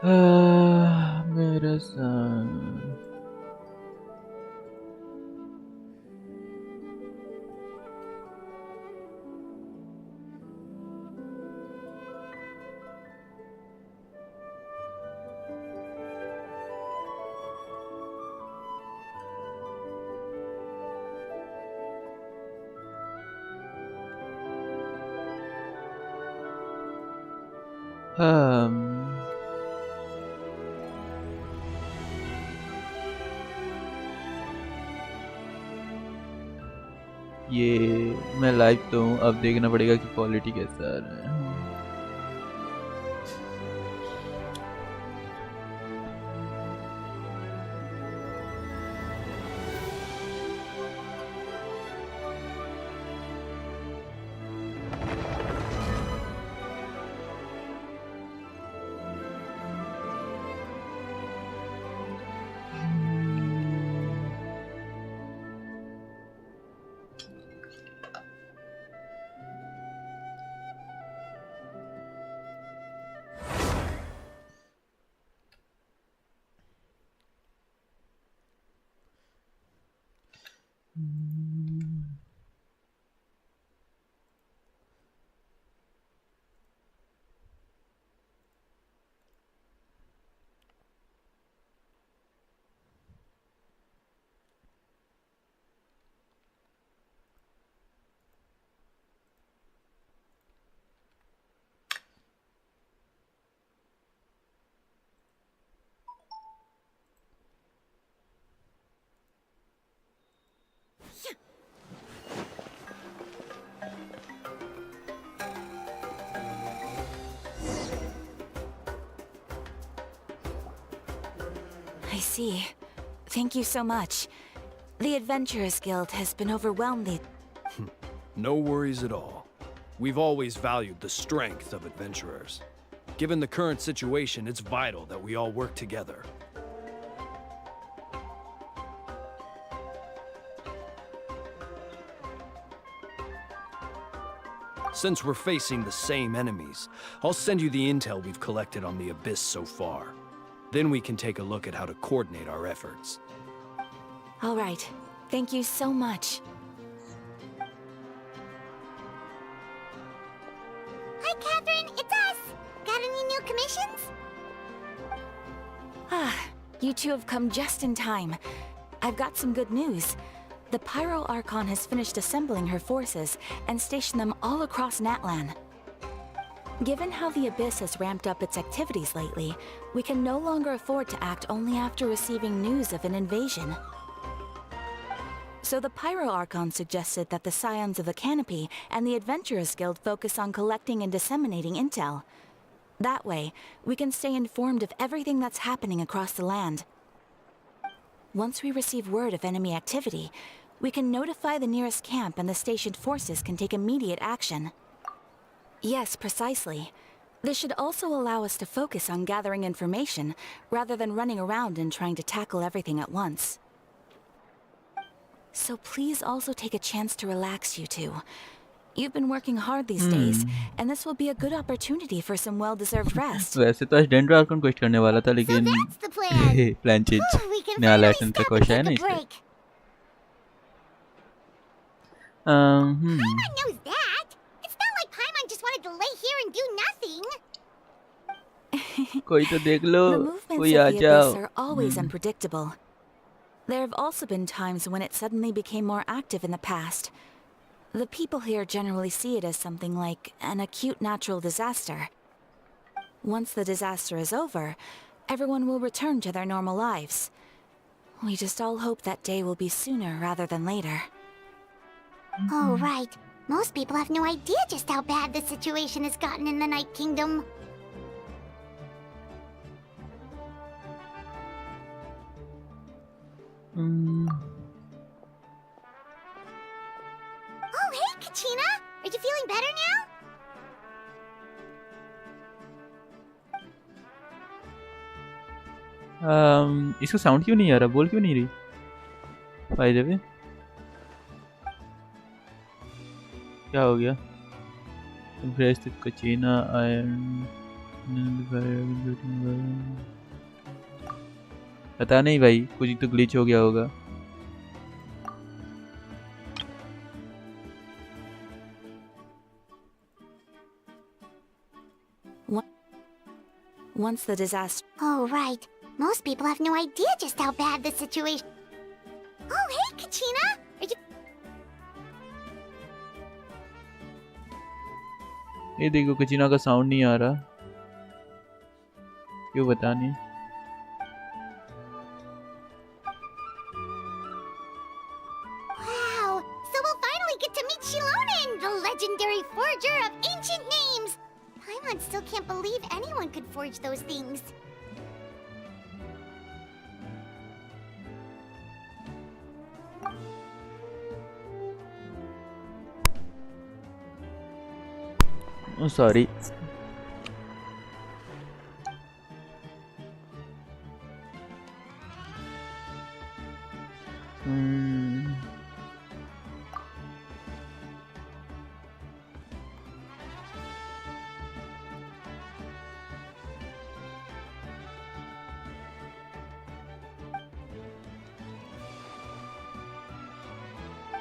मेरे साथ ये मैं लाइव तो हूँ, अब देखना पड़ेगा कि क्वालिटी कैसा आ रहा है। I see. Thank you so much. The Adventurers Guild has been overwhelmed. No worries at all. We've always valued the strength of adventurers. Given the current situation, it's vital that we all work together. Since we're facing the same enemies, I'll send you the intel we've collected on the Abyss so far. Then we can take a look at how to coordinate our efforts. All right. Thank you so much. Hi, Catherine. It's us. Got any new commissions? You two have come just in time. I've got some good news. The Pyro Archon has finished assembling her forces and stationed them all across Natlan. Given how the Abyss has ramped up its activities lately, we can no longer afford to act only after receiving news of an invasion. So the Pyro Archon suggested that the Scions of the Canopy and the Adventurers Guild focus on collecting and disseminating intel. That way, we can stay informed of everything that's happening across the land. Once we receive word of enemy activity, we can notify the nearest camp and the stationed forces can take immediate action. Yes, precisely. This should also allow us to focus on gathering information, rather than running around and trying to tackle everything at once. So please also take a chance to relax, you two. You've been working hard these days, and this will be a good opportunity for some well-deserved rest. वैसे तो आज dendro Arkan question करने वाला था, So लेकिन that's the plan. Plan change We can नया finally लाइटन का stop and question है take ना a इसलिए। break. Hmm Paimon knows that. It's not like Paimon just wanted to lay here and do nothing. कोई तो देख लो, The movements कोई of uh the जाओ। Abyss are always unpredictable. There have also been times when it suddenly became more active in the past. The people here generally see it as something like an acute natural disaster. Once the disaster is over, everyone will return to their normal lives. We just all hope that day will be sooner rather than later. Oh, right. Most people have no idea just how bad the situation has gotten in the Night Kingdom. Oh, hey, Kachina! Are you feeling better now? इसका sound क्यों नहीं आ रहा, बोल क्यों नहीं रही? By the way क्या हो गया? कचीना आयरन पता नहीं भाई, कुछ तो ग्लिच हो गया होगा। Once the disaster... Oh, right. Most people have no idea just how bad the situation... Oh, hey, Kachina! Are you... ये देखो कचीना का साउंड नहीं आ रहा, क्यों पता नहीं। Wow! So we'll finally get to meet Shilonen, the legendary forger of ancient names! Paimon still can't believe anyone could forge those things. Oh, sorry.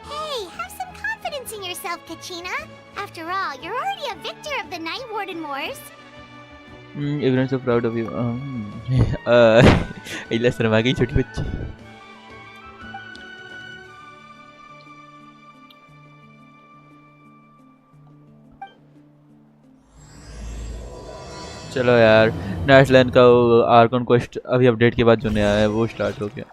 Hey, have some confidence in yourself, Kachina. After all, you're already a victor of the Night Warden Wars. Everyone's so proud of you. इला शर्मा गई छोटी बच्ची। चलो यार, नेशलैंड का Arkan quest अभी update के बाद जो नया है वो स्टार्ट हो गया।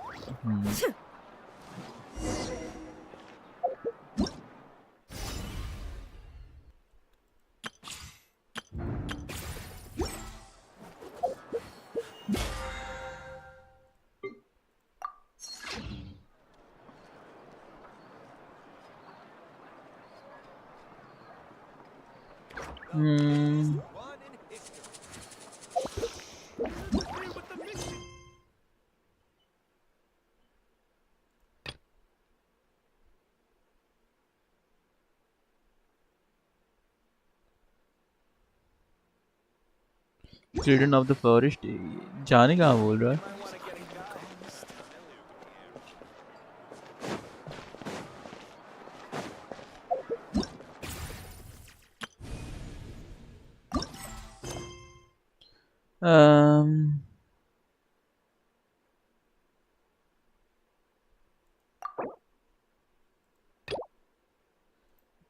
चिल्ड्रन ऑफ द फॉरेस्ट जाने कहाँ बोल रहा है?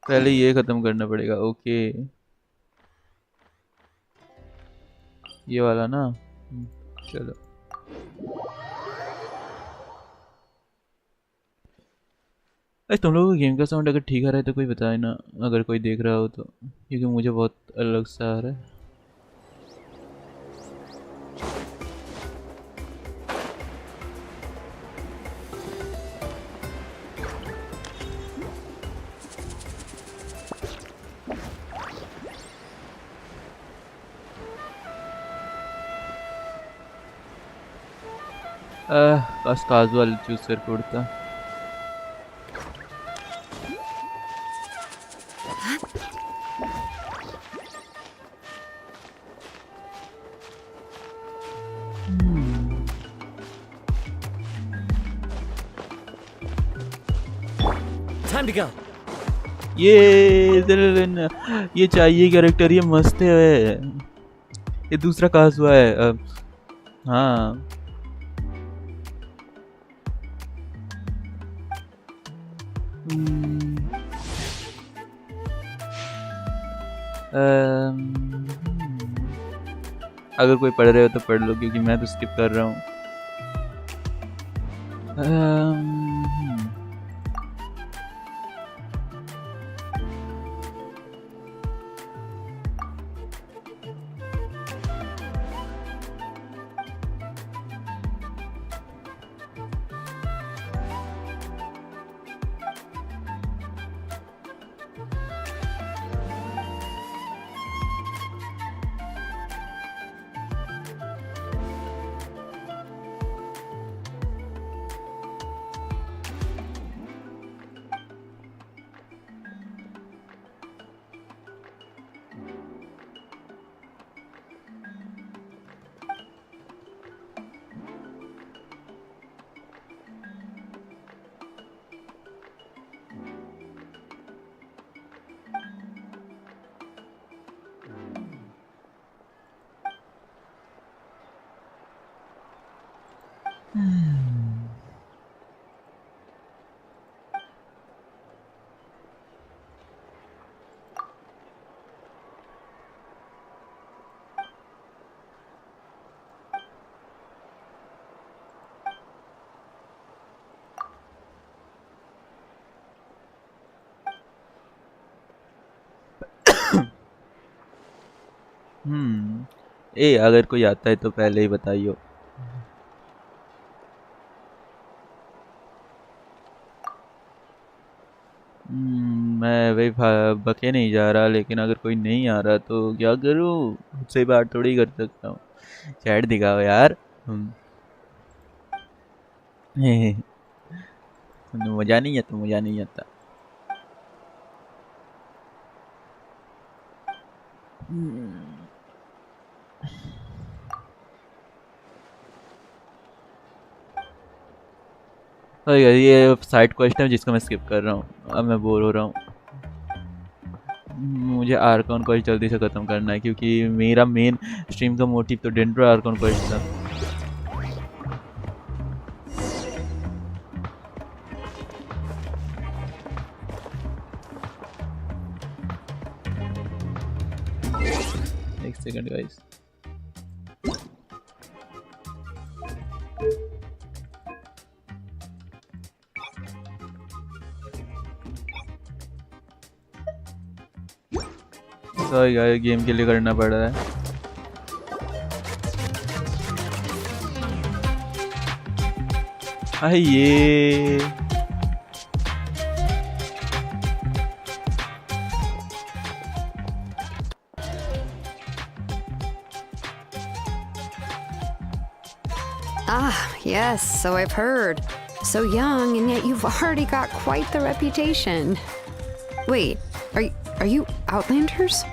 पहले ये खत्म करना पड़ेगा। ओके, ये वाला ना। चलो अरे तुम लोगों को गेम का साउंड अगर ठीक आ रहा है तो कोई बताए ना, अगर कोई देख रहा हो तो, क्योंकि मुझे बहुत अलग सा आ रहा है। बस काजुअल चूज करके उड़ता। Time to go. ये चाहिए कैरेक्टर, ये मस्त है। ये दूसरा काजुआ है। हाँ अगर कोई पढ़ रहे हो तो पढ़ लो, क्योंकि मैं तो स्किप कर रहा हूँ। ए अगर कोई आता है तो पहले ही बताइयो। मैं वही बके नहीं जा रहा, लेकिन अगर कोई नहीं आ रहा तो क्या करूँ? उससे बात थोड़ी कर सकता हूँ। चैट दिखाओ यार। मजा नहीं आता, मजा नहीं आता। ये साइड क्वेश्चन है जिसको मैं स्किप कर रहा हूँ, अब मैं बोर हो रहा हूँ। मुझे आर्कॉन क्वेस्ट जल्दी से ख़त्म करना है, क्योंकि मेरा मेन स्ट्रीम का मोटिव तो डेंड्रो आर्कॉन क्वेस्ट था। एक सेकंड गाइस। सॉरी यार, गेम के लिए करना पड़ रहा है। ये Yes, so I've heard. So young, and yet you've already got quite the reputation. Wait, are you Outlanders?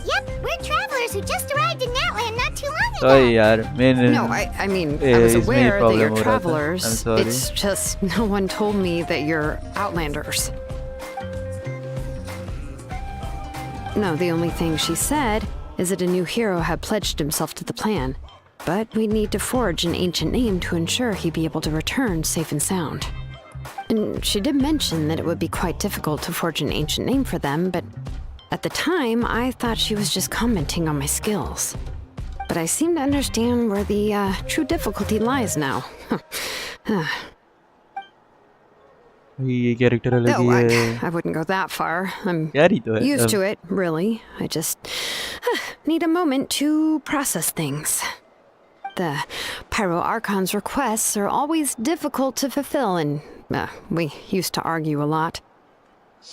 Yep, we're travelers who just arrived in Natland not too long ago. Sorry यार, मैंने No, I mean, I was इसमें ही aware that problem you're हो रहा था। travelers. I'm sorry. It's just no one told me that you're Outlanders. No, the only thing she said is that a new hero had pledged himself to the plan. But we'd need to forge an ancient name to ensure he'd be able to return safe and sound. And she did mention that it would be quite difficult to forge an ancient name for them, but at the time, I thought she was just commenting on my skills. But I seem to understand where the true difficulty lies now. ये character अलग ही No, है। I wouldn't go that far. I'm यार ही तो है। used to it, really. I just need a moment to process things. The Pyro Archon's requests are always difficult to fulfill, and we used to argue a lot.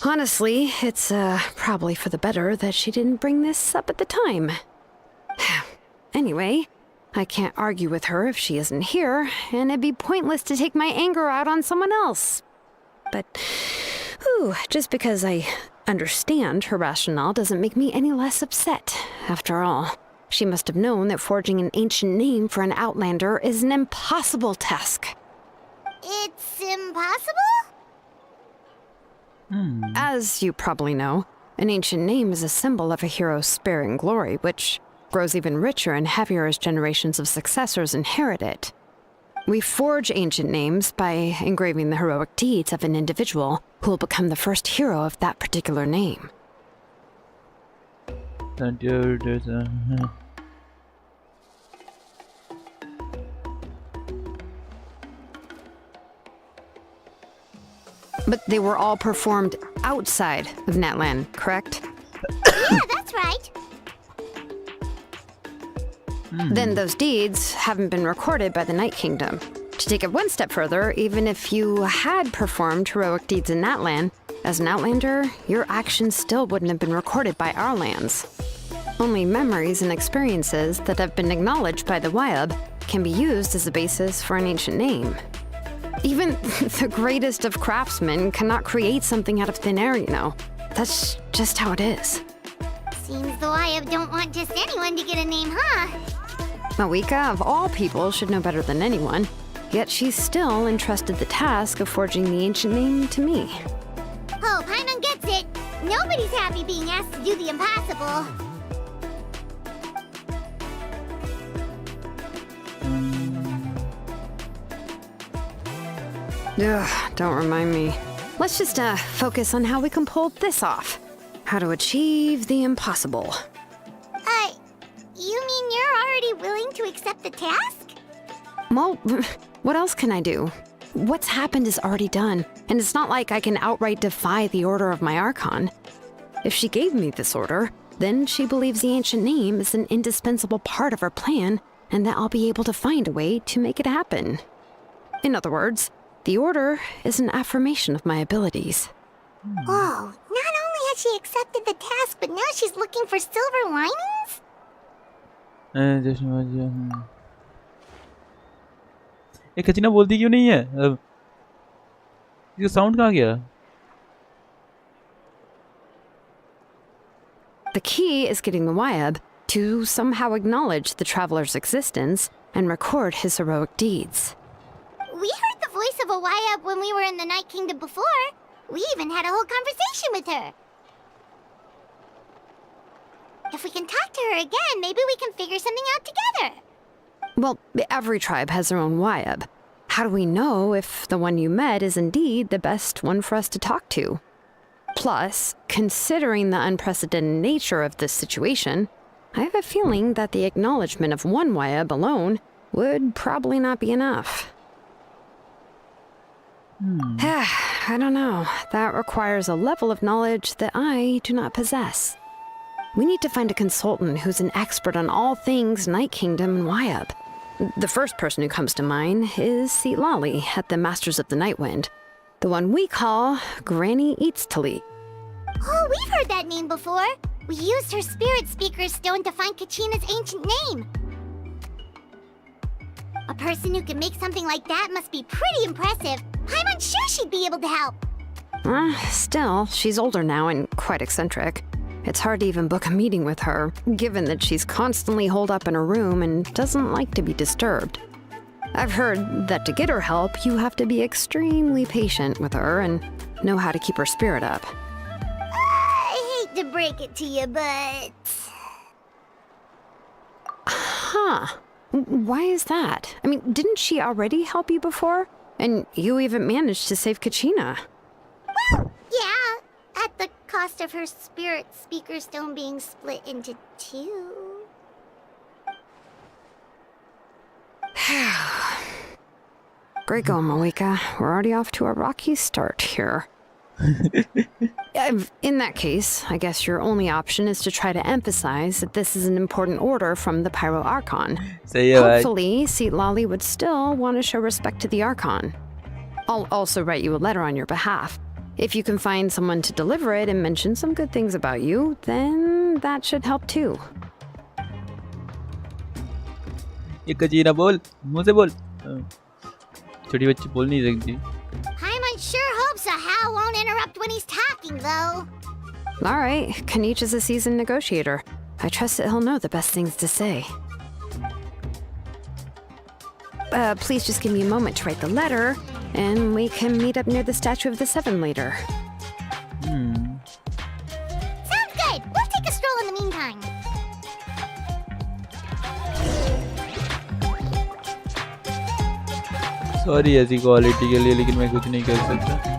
Honestly, it's probably for the better that she didn't bring this up at the time. Anyway, I can't argue with her if she isn't here, and it'd be pointless to take my anger out on someone else. But, just because I understand her rationale doesn't make me any less upset, after all. She must have known that forging an ancient name for an Outlander is an impossible task. It's impossible? As you probably know, an ancient name is a symbol of a hero's spirit and glory, which grows even richer and heavier as generations of successors inherit it. We forge ancient names by engraving the heroic deeds of an individual who will become the first hero of that particular name. But they were all performed outside of Natlan, correct? Yeah, that's right. Then those deeds haven't been recorded by the Night Kingdom. To take it one step further, even if you had performed heroic deeds in Natlan, as an Outlander, your actions still wouldn't have been recorded by our lands. Only memories and experiences that have been acknowledged by the Wyab can be used as a basis for an ancient name. Even the greatest of craftsmen cannot create something out of thin air, you know. That's just how it is. Seems the Wyab don't want just anyone to get a name, huh? Mawika, of all people, should know better than anyone. Yet she's still entrusted the task of forging the ancient name to me. Oh, Paimon gets it. Nobody's happy being asked to do the impossible. Ugh, don't remind me. Let's just focus on how we can pull this off. How to achieve the impossible. You mean you're already willing to accept the task? Well, what else can I do? What's happened is already done, and it's not like I can outright defy the order of my Archon. If she gave me this order, then she believes the ancient name is an indispensable part of her plan, and that I'll be able to find a way to make it happen. In other words, the order is an affirmation of my abilities. Whoa, not only has she accepted the task, but now she's looking for silver linings? ये कचीना बोलती क्यों नहीं है अब ये sound कहाँ गया The key is getting the Wyab to somehow acknowledge the traveler's existence and record his heroic deeds. We heard the voice of a Wyab when we were in the Night Kingdom before. We even had a whole conversation with her. If we can talk to her again, maybe we can figure something out together. Well, every tribe has their own Wyab. How do we know if the one you met is indeed the best one for us to talk to? Plus, considering the unprecedented nature of this situation, I have a feeling that the acknowledgement of one Wyab alone would probably not be enough. I don't know. That requires a level of knowledge that I do not possess. We need to find a consultant who's an expert on all things Night Kingdom and Wyab. The first person who comes to mind is Lali at the Masters of the Nightwind, the one we call Granny Eatstali. Oh, we've heard that name before. We used her spirit speaker stone to find Kachina's ancient name. A person who can make something like that must be pretty impressive. I'm unsure she'd be able to help. Still, she's older now and quite eccentric. It's hard to even book a meeting with her, given that she's constantly holed up in her room and doesn't like to be disturbed. I've heard that to get her help, you have to be extremely patient with her and know how to keep her spirit up. I hate to break it to you, but... Huh. Why is that? I mean, didn't she already help you before? And you even managed to save Kachina. Well, yeah, at the cost of her spirit speaker stone being split into two. Great going, Malika. We're already off to a rocky start here. In that case, I guess your only option is to try to emphasize that this is an important order from the Pyro Archon. Hopefully, Lali would still want to show respect to the Archon. I'll also write you a letter on your behalf. If you can find someone to deliver it and mention some good things about you, then that should help too. ये कचीना बोल मुंह से बोल छोटी बच्ची बोल नहीं सकती Paimon sure hopes a Hal won't interrupt when he's talking, though. All right, Kanich is a seasoned negotiator. I trust that he'll know the best things to say. Please just give me a moment to write the letter, and we can meet up near the Statue of the Seven later. Sounds good. We'll take a stroll in the meantime. Sorry ऐसी quality के लिए लेकिन मैं कुछ नहीं कर सकता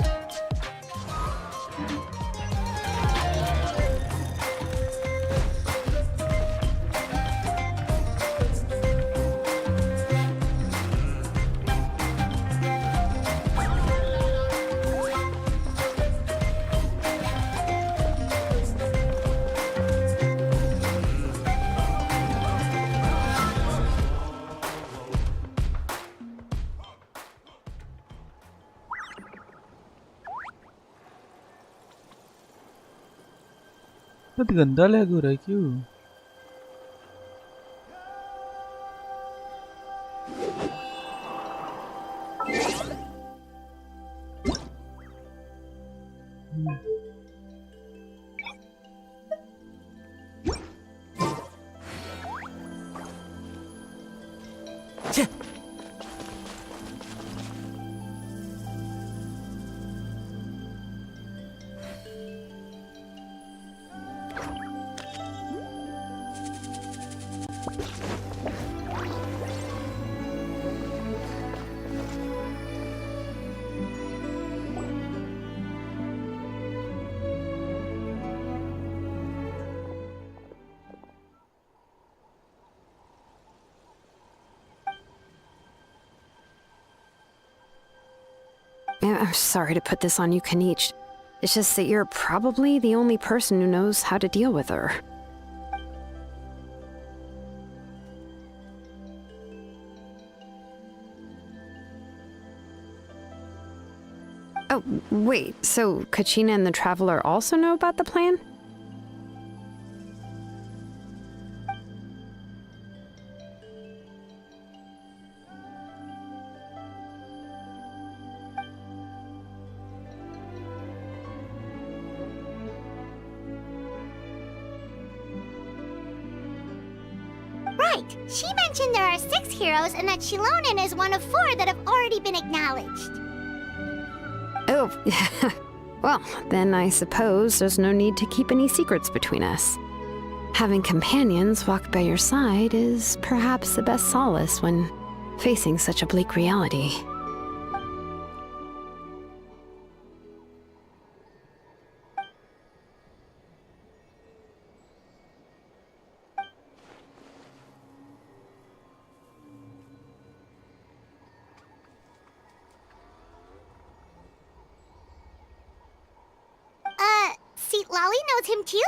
बहुत गंदा लैग हो रहा है क्यों I'm sorry to put this on you, Kanichi. It's just that you're probably the only person who knows how to deal with her. Oh, wait, so Kachina and the Traveler also know about the plan? Right. She mentioned there are 6 heroes and that Shilonen is one of 4 that have already been acknowledged. Oh, well, then I suppose there's no need to keep any secrets between us. Having companions walk by your side is perhaps the best solace when facing such a bleak reality. Seat Lolly knows him too?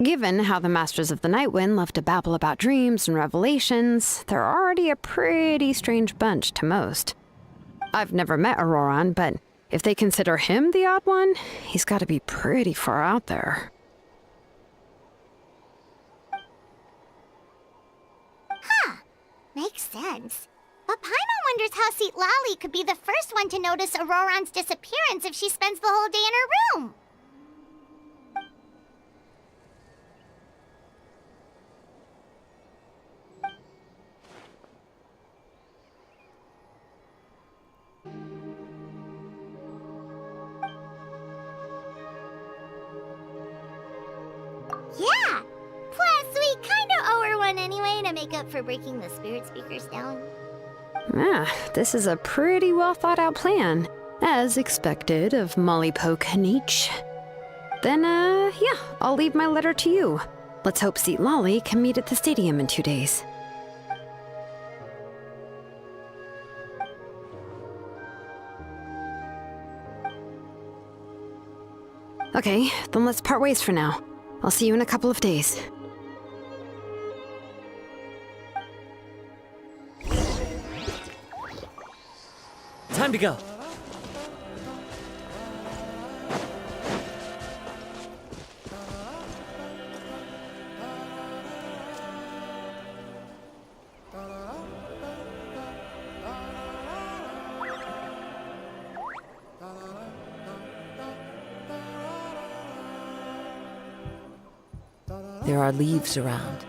Given how the Masters of the Nightwind love to babble about dreams and revelations, they're already a pretty strange bunch to most. I've never met Auroran, but if they consider him the odd one, he's got to be pretty far out there. Makes sense. But Paimon wonders how Seat Lolly could be the first one to notice Auroran's disappearance if she spends the whole day in her room. Yeah! Plus, we kinda owe her one anyway to make up for breaking the spirit speakers down. This is a pretty well thought out plan, as expected of Mollypo Kanichi. Then, yeah, I'll leave my letter to you. Let's hope Seat Lolly can meet at the stadium in 2 days. Okay, then let's part ways for now. I'll see you in a couple of days. Time to go. There are leaves around,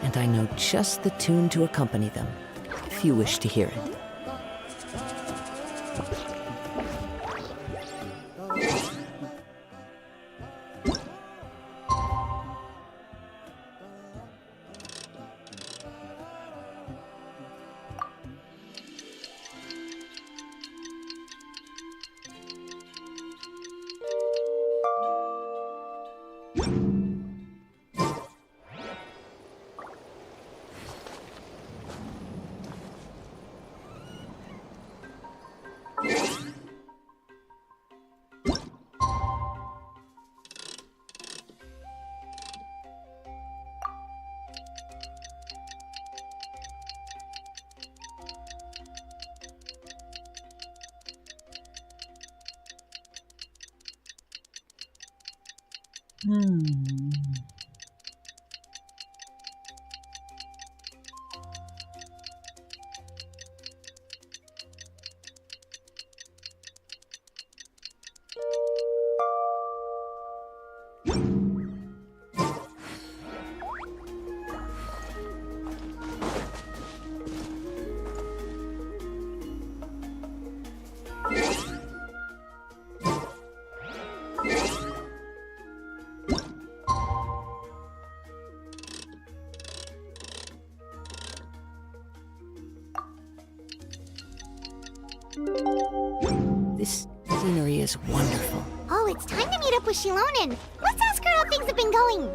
and I know just the tune to accompany them, if you wish to hear it. This scenery is wonderful. Oh, it's time to meet up with Shilonen. Let's ask her how things have been going.